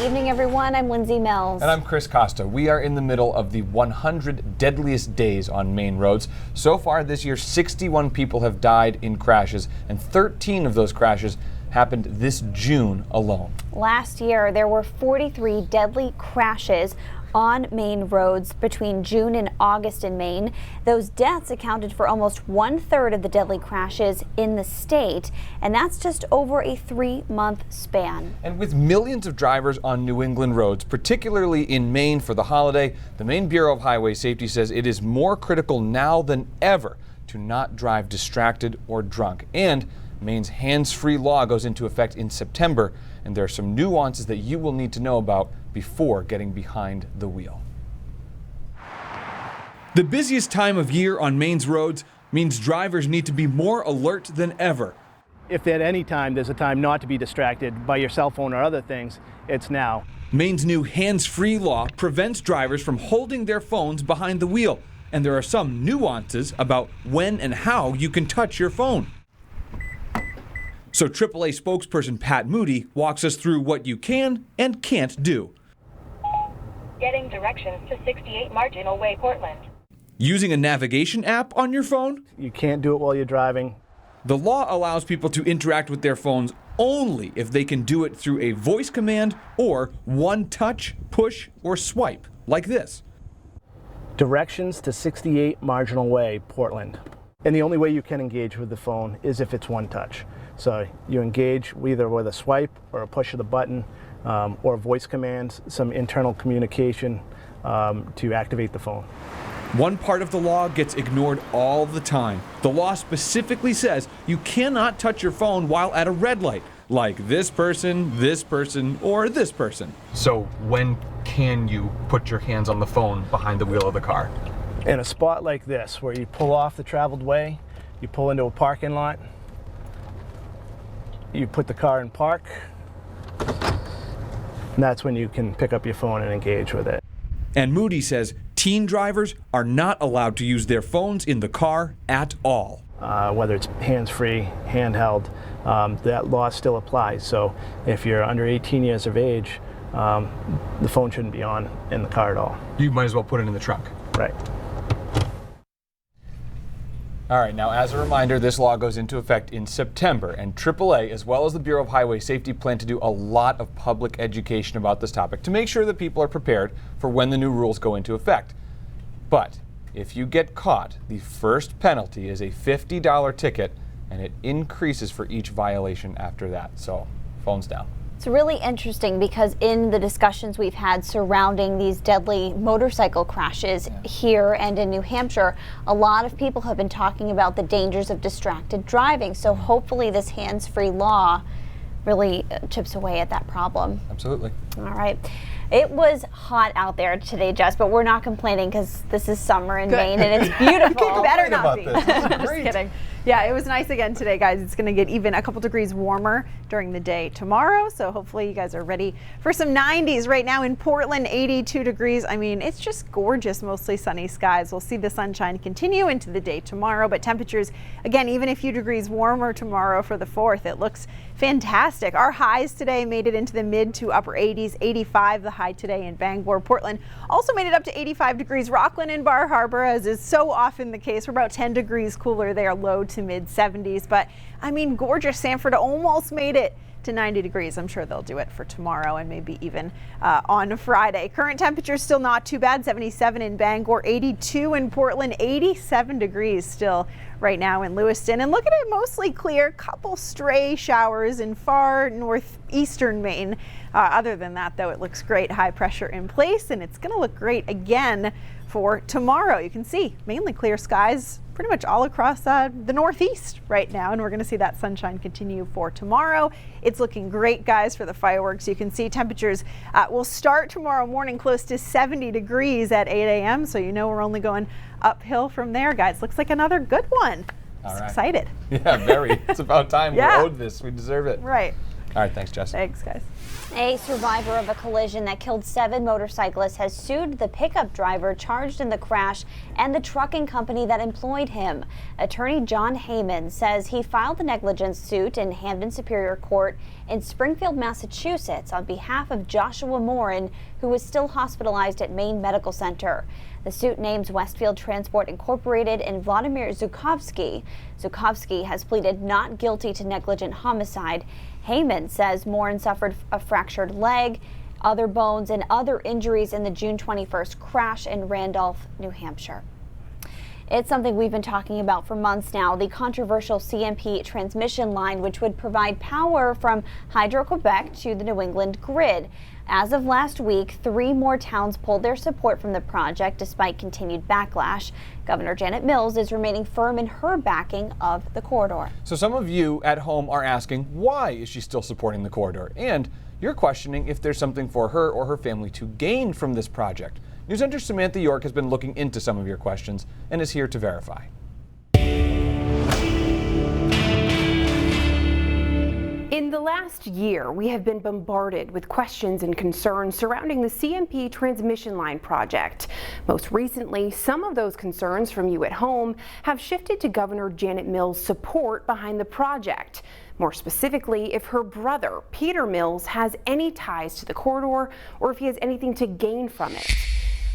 evening, everyone. I'm Lindsay Mills. And I'm Chris Costa. We are in the middle of the 100 deadliest days on Maine roads. So far this year, 61 people have died in crashes, and 13 of those crashes happened this June alone. Last year, there were 43 deadly crashes on Maine roads between June and August in Maine. Those deaths accounted for almost 1/3 of the deadly crashes in the state, and that's just over a 3-month span. And with millions of drivers on New England roads, particularly in Maine for the holiday, the Maine Bureau of Highway Safety says it is more critical now than ever to not drive distracted or drunk. And Maine's hands-free law goes into effect in September, and there are some nuances that you will need to know about before getting behind the wheel. The busiest time of year on Maine's roads means drivers need to be more alert than ever. If at any time there's a time not to be distracted by your cell phone or other things, it's now. Maine's new hands-free law prevents drivers from holding their phones behind the wheel, and there are some nuances about when and how you can touch your phone. So AAA spokesperson Pat Moody walks us through what you can and can't do. Getting directions to 68 Marginal Way, Portland. Using a navigation app on your phone? You can't do it while you're driving. The law allows people to interact with their phones only if they can do it through a voice command or one touch, push, or swipe, like this. Directions to 68 Marginal Way, Portland. And the only way you can engage with the phone is if it's one touch. So you engage either with a swipe or a push of the button or voice commands, some internal communication to activate the phone. One part of the law gets ignored all the time. The law specifically says you cannot touch your phone while at a red light, like this person, or this person. So when can you put your hands on the phone behind the wheel of the car? In a spot like this, where you pull off the traveled way, you pull into a parking lot, you put the car in park, and that's when you can pick up your phone and engage with it. And Moody says teen drivers are not allowed to use their phones in the car at all. Whether it's hands-free, handheld, that law still applies. So if you're under 18 years of age, the phone shouldn't be on in the car at all. You might as well put it in the trunk. Right. All right, now as a reminder, this law goes into effect in September, and AAA, as well as the Bureau of Highway Safety, plan to do a lot of public education about this topic to make sure that people are prepared for when the new rules go into effect. But if you get caught, the first penalty is a $50 ticket, and it increases for each violation after that. So, phones down. It's really interesting because in the discussions we've had surrounding these deadly motorcycle crashes here and in New Hampshire, a lot of people have been talking about the dangers of distracted driving. So hopefully this hands-free law really chips away at that problem. Absolutely. All right. It was hot out there today, Jess, but we're not complaining because this is summer in Maine and it's beautiful. Better not be. Just kidding. Yeah, it was nice again today, guys. It's going to get even a couple degrees warmer during the day tomorrow, so hopefully you guys are ready for some 90s. Right now in Portland, 82 degrees. I mean, it's just gorgeous, mostly sunny skies. We'll see the sunshine continue into the day tomorrow, but temperatures, again, even a few degrees warmer tomorrow for the 4th. It looks fantastic. Our highs today made it into the mid to upper 80s, 85 the high today in Bangor. Portland also made it up to 85 degrees. Rockland and Bar Harbor, as is so often the case, we're about 10 degrees cooler there, low to mid 70s. But I mean, gorgeous. Sanford almost made it to 90 degrees. I'm sure they'll do it for tomorrow and maybe even on Friday. Current temperatures still not too bad. 77 in Bangor, 82 in Portland, 87 degrees still right now in Lewiston. And look at it, mostly clear. Couple stray showers in far northeastern Maine. Other than that, though, it looks great. High pressure in place, and it's going to look great again for tomorrow. You can see mainly clear skies pretty much all across the northeast right now, and we're going to see that sunshine continue for tomorrow. It's looking great, guys, for the fireworks. You can see temperatures will start tomorrow morning close to 70 degrees at 8 a.m., so you know we're only going uphill from there, guys. Looks like another good one. All right. Excited. Yeah, very. It's about time. Yeah. We owed this. We deserve it. Right. All right, thanks, Jess. Thanks, guys. A survivor of a collision that killed 7 motorcyclists has sued the pickup driver charged in the crash and the trucking company that employed him. Attorney John Heyman says he filed the negligence suit in Hamden Superior Court in Springfield, Massachusetts on behalf of Joshua Morin, who is still hospitalized at Maine Medical Center. The suit names Westfield Transport Incorporated and Vladimir Zhukovsky. Zhukovsky has pleaded not guilty to negligent homicide. Heyman says Morin suffered a fractured leg, other bones, and other injuries in the June 21st crash in Randolph, New Hampshire. It's something we've been talking about for months now, the controversial CMP transmission line, which would provide power from Hydro-Quebec to the New England grid. As of last week, 3 more towns pulled their support from the project despite continued backlash. Governor Janet Mills is remaining firm in her backing of the corridor. So some of you at home are asking, why is she still supporting the corridor? And you're questioning if there's something for her or her family to gain from this project. News Center Samantha York has been looking into some of your questions and is here to verify. In the last year, we have been bombarded with questions and concerns surrounding the CMP transmission line project. Most recently, some of those concerns from you at home have shifted to Governor Janet Mills' support behind the project. More specifically, if her brother, Peter Mills, has any ties to the corridor or if he has anything to gain from it.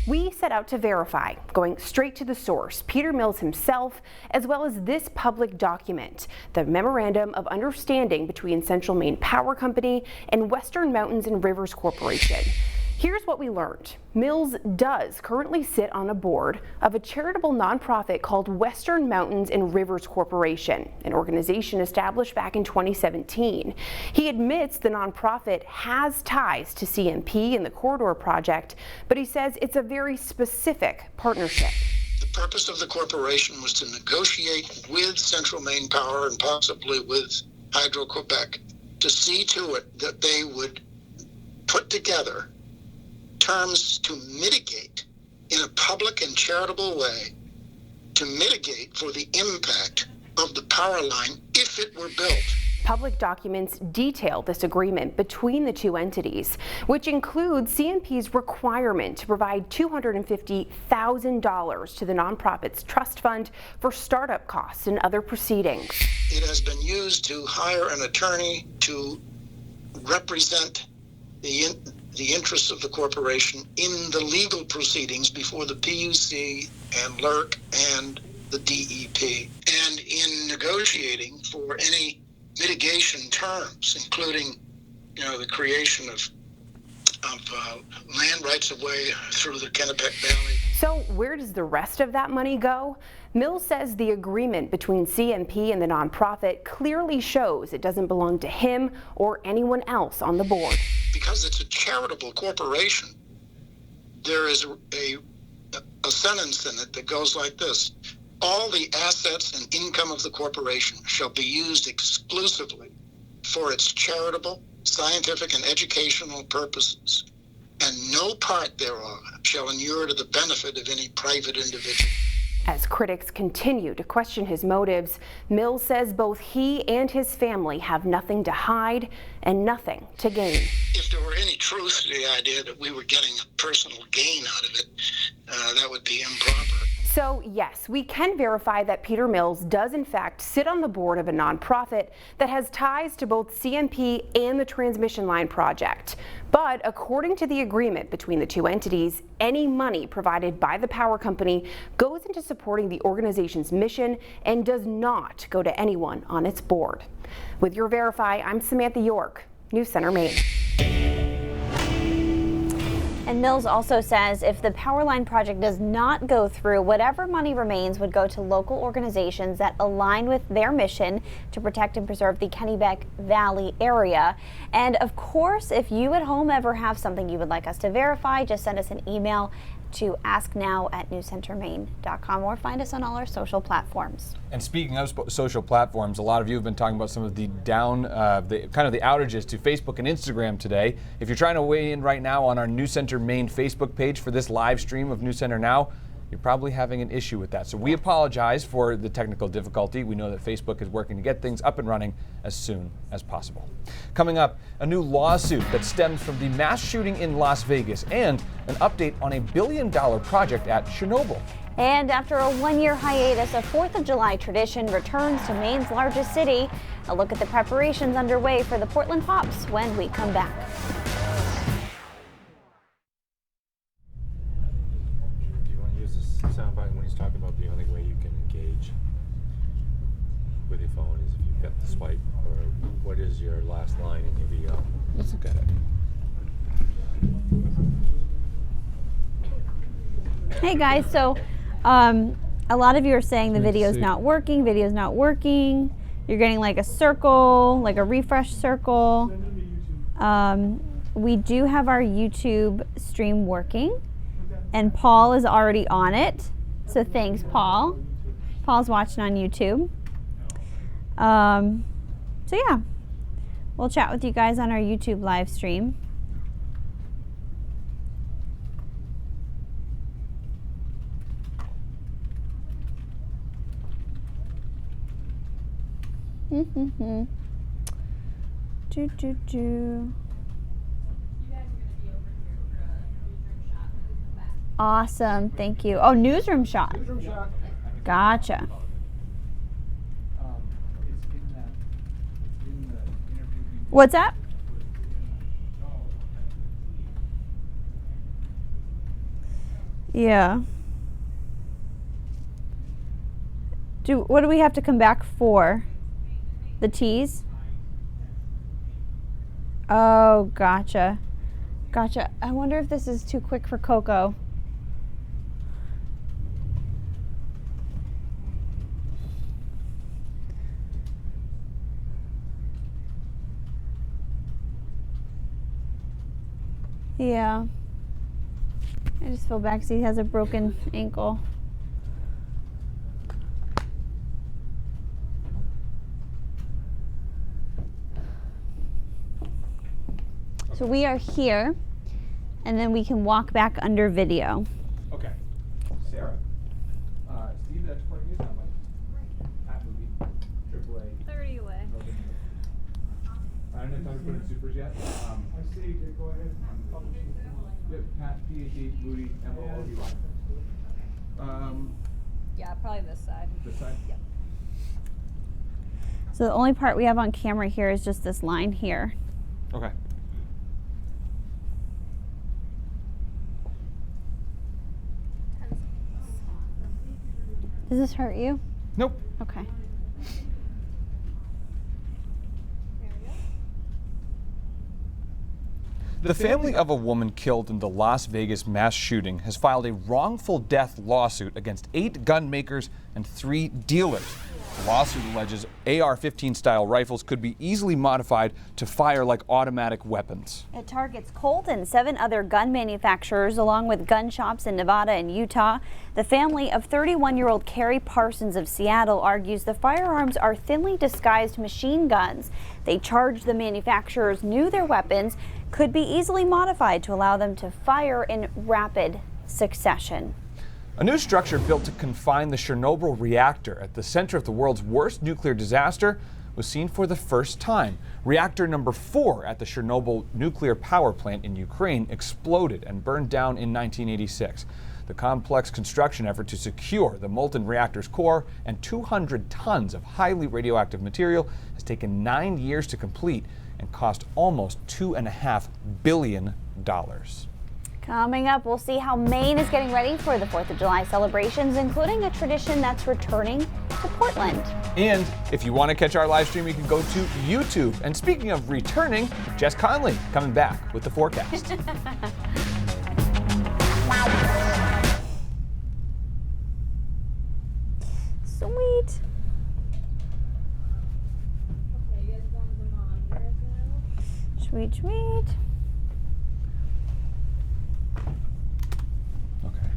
We set out to verify, going straight to the source, Peter Mills himself, as well as this public document, the Memorandum of Understanding between Central Maine Power Company and Western Mountains and Rivers Corporation. Here's what we learned. Mills does currently sit on a board of a charitable nonprofit called Western Mountains and Rivers Corporation, an organization established back in 2017. He admits the nonprofit has ties to CMP and the corridor project, but he says it's a very specific partnership. The purpose of the corporation was to negotiate with Central Maine Power and possibly with Hydro-Quebec to see to it that they would put together terms to mitigate in a public and charitable way, to mitigate for the impact of the power line if it were built. Public documents detail this agreement between the two entities, which includes CMP's requirement to provide $250,000 to the nonprofit's trust fund for startup costs and other proceedings. It has been used to hire an attorney to represent the interests of the corporation in the legal proceedings before the PUC and LERC and the DEP, and in negotiating for any mitigation terms, including, the creation of land rights of way through the Kennebec Valley. So where does the rest of that money go? Mills says the agreement between CMP and the nonprofit clearly shows it doesn't belong to him or anyone else on the board. Because it's a charitable corporation, there is a sentence in it that goes like this: all the assets and income of the corporation shall be used exclusively for its charitable, scientific, and educational purposes, and no part thereof shall inure to the benefit of any private individual. As critics continue to question his motives, Mills says both he and his family have nothing to hide and nothing to gain. If there were any truth to the idea that we were getting a personal gain out of it, that would be improper. So yes, we can verify that Peter Mills does in fact sit on the board of a nonprofit that has ties to both CMP and the transmission line project. But according to the agreement between the two entities, any money provided by the power company goes into supporting the organization's mission and does not go to anyone on its board. With your Verify, I'm Samantha York, News Center, Maine. And Mills also says if the power line project does not go through, whatever money remains would go to local organizations that align with their mission to protect and preserve the Kennebec Valley area. And of course, if you at home ever have something you would like us to verify, just send us an email to asknow@newscentermaine.com or find us on all our social platforms. And speaking of social platforms, a lot of you have been talking about some of the the outages to Facebook and Instagram today. If you're trying to weigh in right now on our News Center Maine Facebook page for this live stream of News Center Now, you're probably having an issue with that. So we apologize for the technical difficulty. We know that Facebook is working to get things up and running as soon as possible. Coming up, a new lawsuit that stems from the mass shooting in Las Vegas and an update on a $1 billion project at Chernobyl. And after a one-year hiatus, a 4th of July tradition returns to Maine's largest city. A look at the preparations underway for the Portland Pops when we come back. Do you want to use this soundbite when he's talking about the only way you can engage with your phone is if you've got the swipe, or what is your last line in your VO? That's a good idea. Hey guys, so a lot of you are saying the video's not working, You're getting like a circle, like a refresh circle. We do have our YouTube stream working, and Paul is already on it. So thanks, Paul. Paul's watching on YouTube. So yeah, we'll chat with you guys on our YouTube live stream. Awesome, thank you. Oh, newsroom shot. Gotcha. What's that? Yeah. What do we have to come back for? The teas? Oh, gotcha. Gotcha. I wonder if this is too quick for Coco. Yeah. I just feel bad because he has a broken ankle. So we are here, and then we can walk back under video. Okay. Sarah. Steve, that's for you. Hat movie. AAA. 30 away. I don't know if I'm putting supers yet. I see. Go ahead. Yep. Pat, PhD, Moody, MOODY. Yeah, probably this side. This side? Yep. So the only part we have on camera here is just this line here. Okay. Does this hurt you? Nope. Okay. The family of a woman killed in the Las Vegas mass shooting has filed a wrongful death lawsuit against 8 gun makers and 3 dealers. The lawsuit alleges AR-15 style rifles could be easily modified to fire like automatic weapons. It targets Colt and 7 other gun manufacturers, along with gun shops in Nevada and Utah. The family of 31-year-old Carrie Parsons of Seattle argues the firearms are thinly disguised machine guns. They charge the manufacturers knew their weapons could be easily modified to allow them to fire in rapid succession. A new structure built to confine the Chernobyl reactor at the center of the world's worst nuclear disaster was seen for the first time. Reactor number 4 at the Chernobyl nuclear power plant in Ukraine exploded and burned down in 1986. The complex construction effort to secure the molten reactor's core and 200 tons of highly radioactive material has taken 9 years to complete and cost almost $2.5 billion. Coming up, we'll see how Maine is getting ready for the 4th of July celebrations, including a tradition that's returning to Portland. And if you want to catch our live stream, you can go to YouTube. And speaking of returning, Jess Conley coming back with the forecast. Sweet. Sweet, sweet. Okay.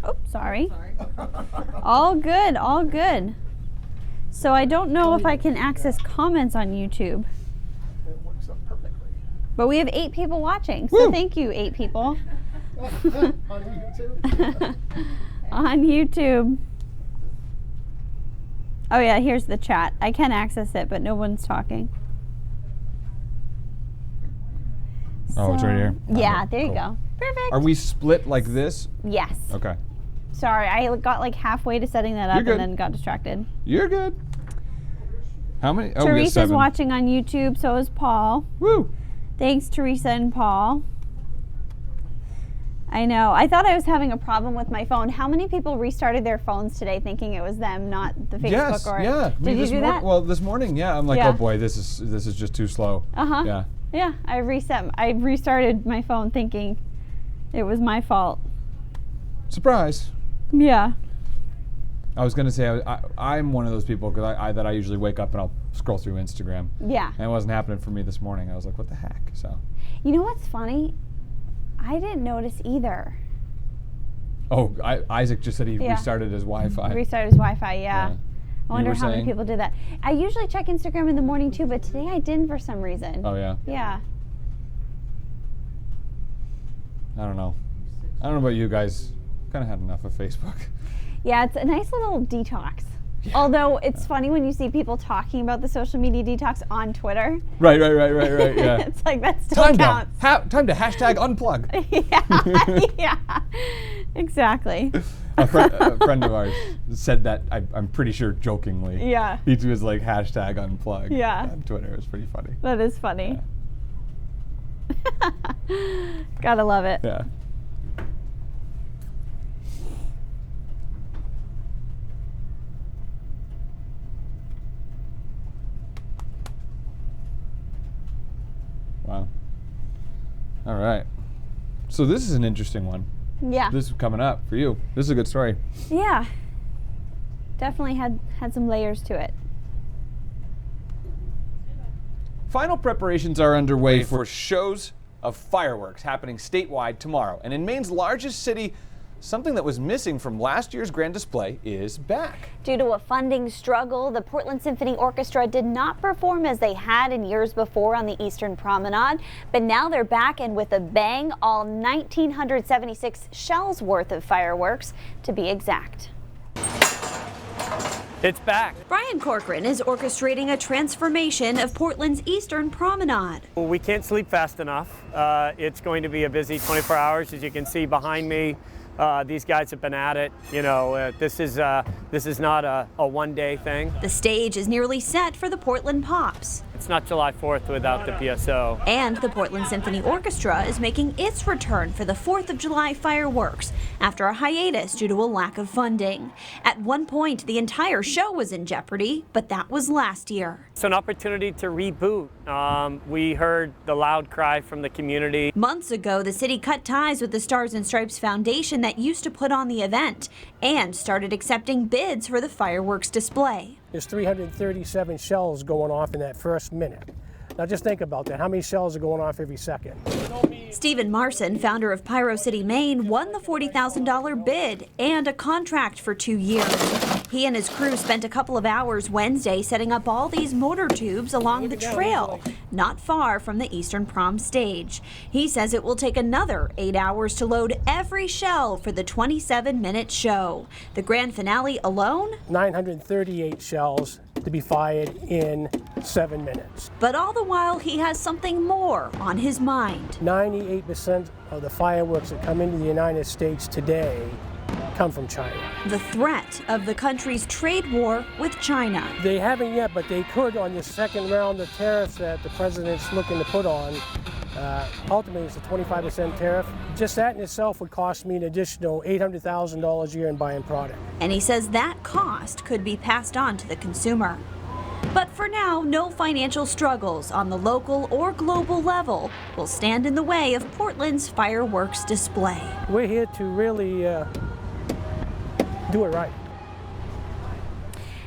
Oh, sorry. All good, all good. So I don't know if I can access comments on YouTube. It works out perfectly. But we have 8 people watching, so Woo! thank you, 8 people. On YouTube? On YouTube. Oh yeah, here's the chat. I can access it, but no one's talking. Oh, it's right here? Yeah, there you Cool. go. Perfect. Are we split like this? Yes. Okay. Sorry, I got like halfway to setting that up You're good. and then got distracted. You're good. How many? Oh, we got Teresa's 7. watching on YouTube, so is Paul. Woo! Thanks, Teresa and Paul. I know. I thought I was having a problem with my phone. How many people restarted their phones today thinking it was them, not the Facebook? Yes, or yeah. Me Did you this do that? Well, this morning, yeah. I'm like, Yeah. oh boy, this is just too slow. Uh-huh. Yeah. Yeah, I restarted my phone thinking it was my fault. Surprise. Yeah. I was gonna say I'm one of those people because I usually wake up and I'll scroll through Instagram. Yeah. And it wasn't happening for me this morning. I was like, what the heck? So. You know what's funny? I didn't notice either. Oh, Isaac just said he Yeah. restarted his Wi-Fi. Restarted his Wi-Fi, yeah. I wonder were how many saying? people did that. I usually check Instagram in the morning too, but today I didn't for some reason. Oh yeah. Yeah. I don't know. I don't know about you guys. Kind of had enough of Facebook. Yeah, it's a nice little detox. Although it's funny when you see people talking about the social media detox on Twitter. Right. Yeah. It's like that still counts. Time to hashtag unplug. Yeah, exactly. a friend of ours said that, I'm pretty sure jokingly. Yeah. He was like hashtag unplug Yeah. on Twitter. It was pretty funny. That is funny. Gotta love it. Yeah. Wow. All right. So this is an interesting one. Yeah. This is coming up for you. This is a good story. Yeah. Definitely had some layers to it. Final preparations are underway for shows of fireworks happening statewide tomorrow. And in Maine's largest city, something that was missing from last year's grand display is back. Due to a funding struggle, the Portland Symphony Orchestra did not perform as they had in years before on the Eastern Promenade, but now they're back and with a bang, all 1,976 shells worth of fireworks to be exact. It's back. Brian Corcoran is orchestrating a transformation of Portland's Eastern Promenade. We can't sleep fast enough. It's going to be a busy 24 hours, as you can see behind me. These guys have been at it. You know, this is not a one-day thing. The stage is nearly set for the Portland Pops. It's not July 4th without the PSO. And the Portland Symphony Orchestra is making its return for the 4th of July fireworks after a hiatus due to a lack of funding. At one point, the entire show was in jeopardy, but that was last year. It's an opportunity to reboot. We heard the loud cry from the community. Months ago, the city cut ties with the Stars and Stripes Foundation that used to put on the event and started accepting bids for the fireworks display. There's 337 shells going off in that first minute. Now just think about that. How many shells are going off every second? Stephen Marson, founder of Pyro City, Maine, won the $40,000 bid and a contract for 2 years. He and his crew spent a couple of hours Wednesday setting up all these motor tubes along the trail, not far from the Eastern Prom stage. He says it will take another 8 hours to load every shell for the 27-minute show. The grand finale alone? 938 shells to be fired in 7 minutes. But all the while, he has something more on his mind. 98% of the fireworks that come into the United States today come from China. The threat of the country's trade war with China. They haven't yet, but they could on the second round of tariffs that the president's looking to put on. Ultimately, it's a 25% tariff. Just that in itself would cost me an additional $800,000 a year in buying product. And he says that cost could be passed on to the consumer. But for now, no financial struggles on the local or global level will stand in the way of Portland's fireworks display. We're here to really do it right.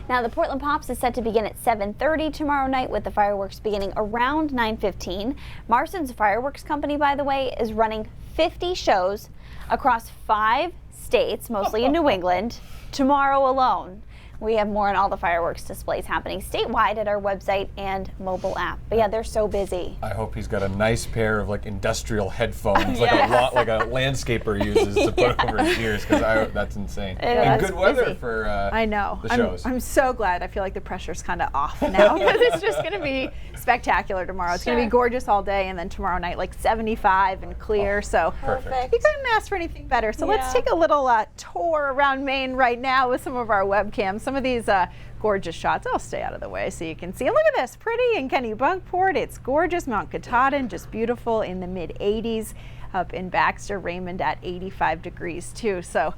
Now, the Portland Pops is set to begin at 7:30 tomorrow night, with the fireworks beginning around 9:15. Marson's Fireworks Company, by the way, is running 50 shows across 5 states, mostly in New England, tomorrow alone. We have more on all the fireworks displays happening statewide at our website and mobile app. But yeah, they're so busy. I hope he's got a nice pair of like industrial headphones, like a landscaper uses to put over his ears, because that's insane. And good weather for I know. the shows. I'm so glad. I feel like the pressure's kind of off now because it's just going to be spectacular tomorrow. It's going to be gorgeous all day, and then tomorrow night like 75 and clear. So perfect. You couldn't ask for anything better. So let's take a little tour around Maine right now with some of our webcams. Some of these gorgeous shots. I'll stay out of the way so you can see. And look at this, pretty in Kennebunkport. It's gorgeous. Mount Katahdin, just beautiful in the mid 80s. Up in Baxter, Raymond at 85 degrees too. So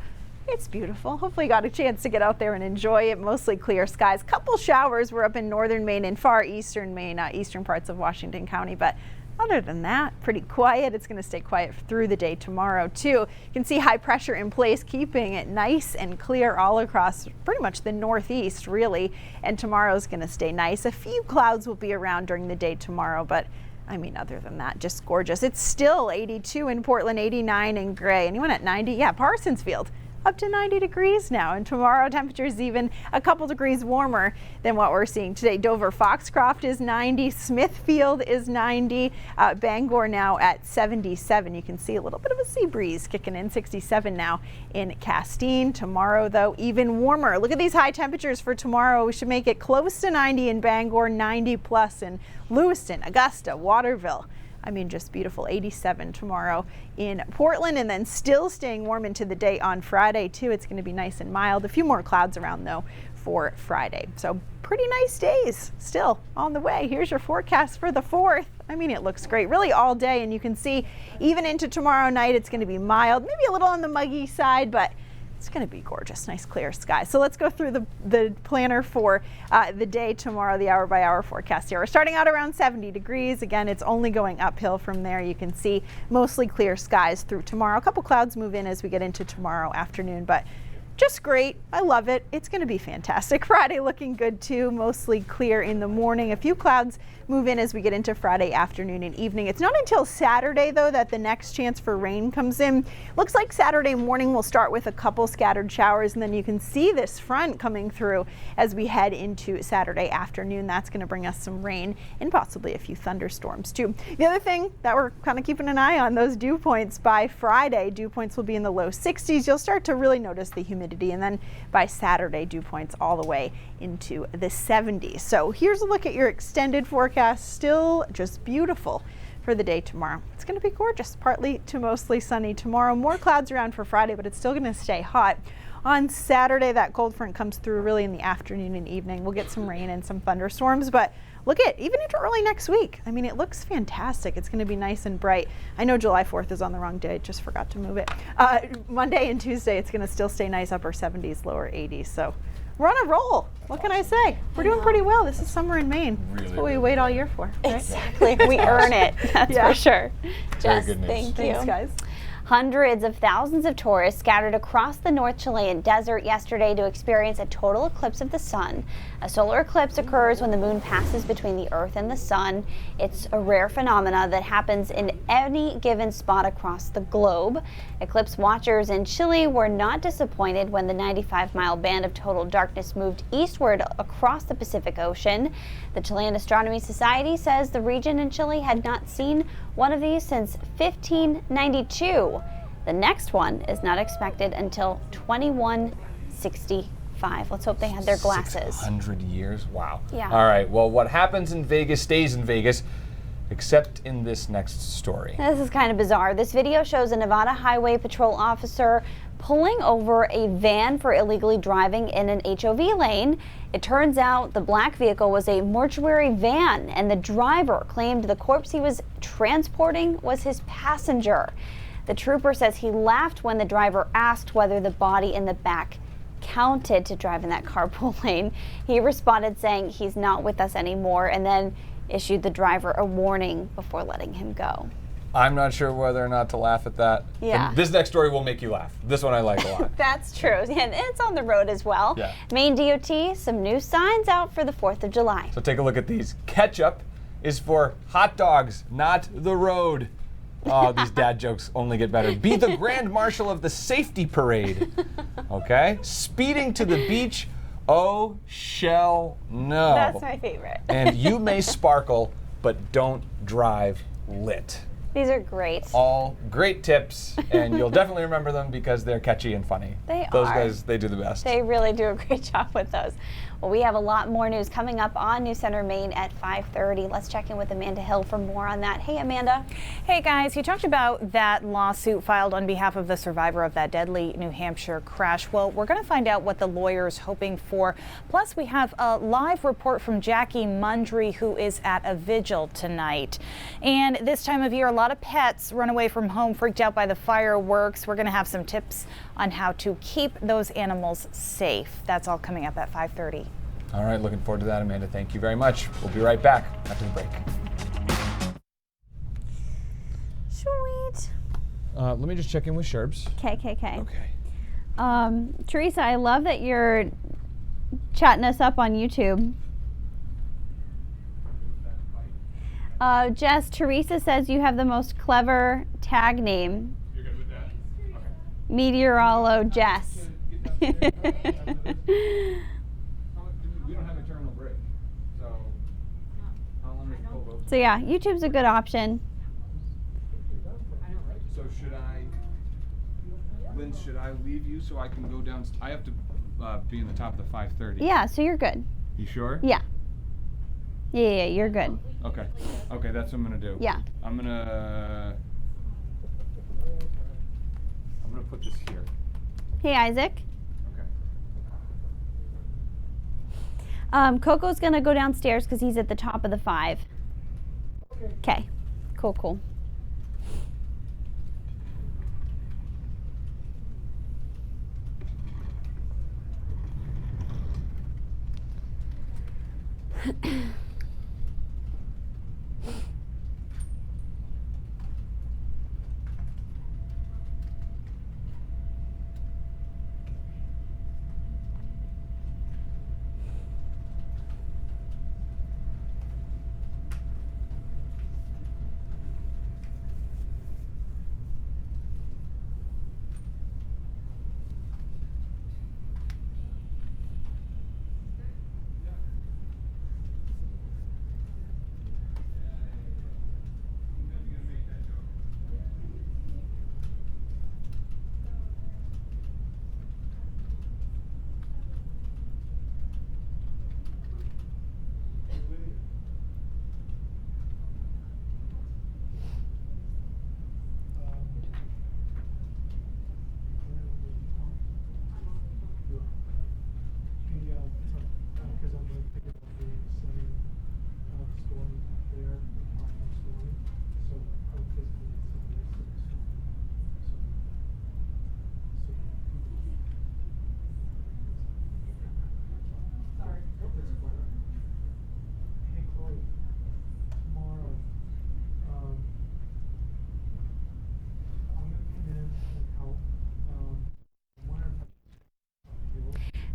it's beautiful. Hopefully you got a chance to get out there and enjoy it. Mostly clear skies. Couple showers were up in northern Maine and far eastern Maine, eastern parts of Washington County, but other than that, pretty quiet. It's going to stay quiet through the day tomorrow too. You can see high pressure in place, keeping it nice and clear all across pretty much the northeast really. And tomorrow's going to stay nice. A few clouds will be around during the day tomorrow, but I mean, other than that, just gorgeous. It's still 82 in Portland, 89 in Gray. Anyone at 90? Yeah, Parsonsfield. Up to 90 degrees now, and tomorrow temperatures even a couple degrees warmer than what we're seeing today. Dover Foxcroft is 90, Smithfield is 90, Bangor now at 77. You can see a little bit of a sea breeze kicking in, 67 now in Castine. Tomorrow though, even warmer. Look at these high temperatures for tomorrow. We should make it close to 90 in Bangor, 90 plus in Lewiston, Augusta, Waterville. I mean, just beautiful. 87 tomorrow in Portland, and then still staying warm into the day on Friday too. It's going to be nice and mild. A few more clouds around though for Friday. So pretty nice days still on the way. Here's your forecast for the 4th. I mean, it looks great really all day, and you can see even into tomorrow night it's going to be mild, maybe a little on the muggy side, but it's going to be gorgeous, nice clear sky. So let's go through the planner for the day tomorrow, the hour by hour forecast here. We're starting out around 70 degrees. Again, it's only going uphill from there. You can see mostly clear skies through tomorrow. A couple clouds move in as we get into tomorrow afternoon, but just great. I love it. It's going to be fantastic. Friday looking good too, mostly clear in the morning. A few clouds move in as we get into Friday afternoon and evening. It's not until Saturday though that the next chance for rain comes in. Looks like Saturday morning will start with a couple scattered showers, and then you can see this front coming through as we head into Saturday afternoon. That's going to bring us some rain and possibly a few thunderstorms too. The other thing that we're kind of keeping an eye on, those dew points by Friday. Dew points will be in the low 60s. You'll start to really notice the humidity, and then by Saturday, dew points all the way into the 70s. So here's a look at your extended forecast. Still just beautiful for the day tomorrow. It's going to be gorgeous, partly to mostly sunny tomorrow. More clouds around for Friday, but it's still going to stay hot. On Saturday, that cold front comes through really in the afternoon and evening. We'll get some rain and some thunderstorms, but look at even into early next week. I mean, it looks fantastic. It's going to be nice and bright. I know July 4th is on the wrong day. I just forgot to move it. Monday and Tuesday, it's going to still stay nice, upper 70s, lower 80s. So we're on a roll. What can I say? We're doing pretty well. This is summer in Maine. That's what we wait all year for. Right? Exactly. We earn it. That's for sure. Jess, good news. thank you. Thanks, guys. Hundreds of thousands of tourists scattered across the North Chilean desert yesterday to experience a total eclipse of the sun. A solar eclipse occurs when the moon passes between the Earth and the sun. It's a rare phenomena that happens in any given spot across the globe. Eclipse watchers in Chile were not disappointed when the 95-mile band of total darkness moved eastward across the Pacific Ocean. The Chilean Astronomy Society says the region in Chile had not seen one of these since 1592. The next one is not expected until 2165. Let's hope they had their glasses. 600 years? Wow. Yeah. All right. Well, what happens in Vegas stays in Vegas, except in this next story. This is kind of bizarre. This video shows a Nevada Highway Patrol officer pulling over a van for illegally driving in an HOV lane. It turns out the black vehicle was a mortuary van, and the driver claimed the corpse he was transporting was his passenger. The trooper says he laughed when the driver asked whether the body in the back counted to drive in that carpool lane. He responded saying he's not with us anymore, and then issued the driver a warning before letting him go. I'm not sure whether or not to laugh at that. Yeah. But this next story will make you laugh. This one I like a lot. That's true, and it's on the road as well. Yeah. Maine DOT, some new signs out for the 4th of July. So take a look at these. Ketchup is for hot dogs, not the road. Oh, these dad jokes only get better. Be the grand marshal of the safety parade. Okay? Speeding to the beach Oh, shell no. That's my favorite. And you may sparkle, but don't drive lit. These are great. All great tips, and you'll definitely remember them because they're catchy and funny. Those guys, they do the best. They really do a great job with those. Well, we have a lot more news coming up on News Center Maine at 5:30. Let's check in with Amanda Hill for more on that. Hey, Amanda. Hey, guys. You talked about that lawsuit filed on behalf of the survivor of that deadly New Hampshire crash. Well, we're going to find out what the lawyer is hoping for. Plus, we have a live report from Jackie Mundry, who is at a vigil tonight. And this time of year, a lot of pets run away from home, freaked out by the fireworks. We're going to have some tips on how to keep those animals safe. That's all coming up at 5:30. All right, looking forward to that, Amanda. Thank you very much. We'll be right back after the break. Sweet. Let me just check in with Sherbs. Okay. Okay. Teresa, I love that you're chatting us up on YouTube. Jess, Teresa says you have the most clever tag name. You're good with that? Okay. Meteorolo Jess. We don't have a terminal break, so how long is the poll open? So yeah, YouTube's a good option. So should I leave you so I can go down? I have to be in the top of the 5:30. Yeah, so you're good. You sure? Yeah. Yeah, you're good. Okay, that's what I'm gonna do. Yeah. I'm gonna put this here. Hey, Isaac. Okay. Coco's gonna go downstairs because he's at the top of the 5. Okay. Cool.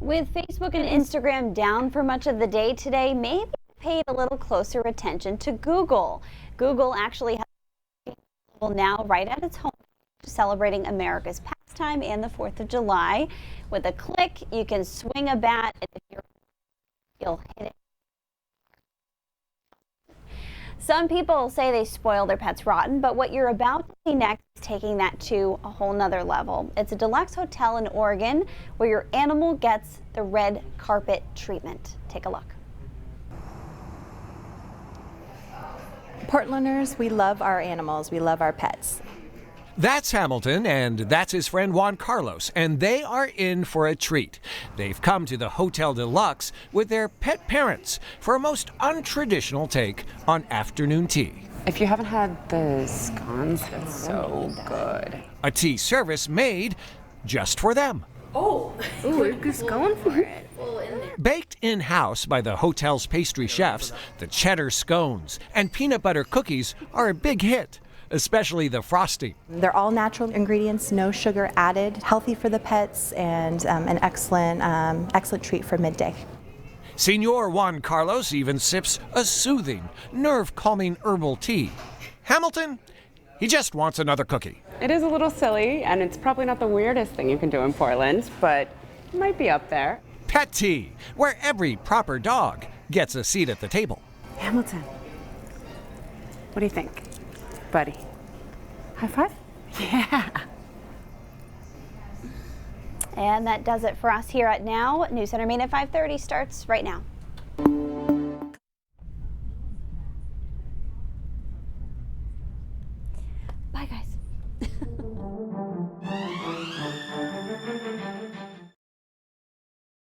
With Facebook and Instagram down for much of the day today, maybe paid a little closer attention to Google. Google actually has now right at its home celebrating America's pastime and the 4th of July. With a click, you can swing a bat, and if you'll hit it. Some people say they spoil their pets rotten, but what you're about to see next is taking that to a whole nother level. It's a deluxe hotel in Oregon where your animal gets the red carpet treatment. Take a look. Portlanders, we love our animals, we love our pets. That's Hamilton, and that's his friend Juan Carlos, and they are in for a treat. They've come to the Hotel Deluxe with their pet parents for a most untraditional take on afternoon tea. If you haven't had the scones, it's so good. A tea service made just for them. Ooh, we're just going for it. Baked in-house by the hotel's pastry chefs, the cheddar scones and peanut butter cookies are a big hit, especially the frosting. They're all natural ingredients, no sugar added, healthy for the pets, and an excellent treat for midday. Senor Juan Carlos even sips a soothing, nerve-calming herbal tea. Hamilton, he just wants another cookie. It is a little silly, and it's probably not the weirdest thing you can do in Portland, but it might be up there. Pet Tea, where every proper dog gets a seat at the table. Hamilton, what do you think, buddy? High five? Yeah. And that does it for us here at Now. News Center Maine at 5:30 starts right now. Bye, guys.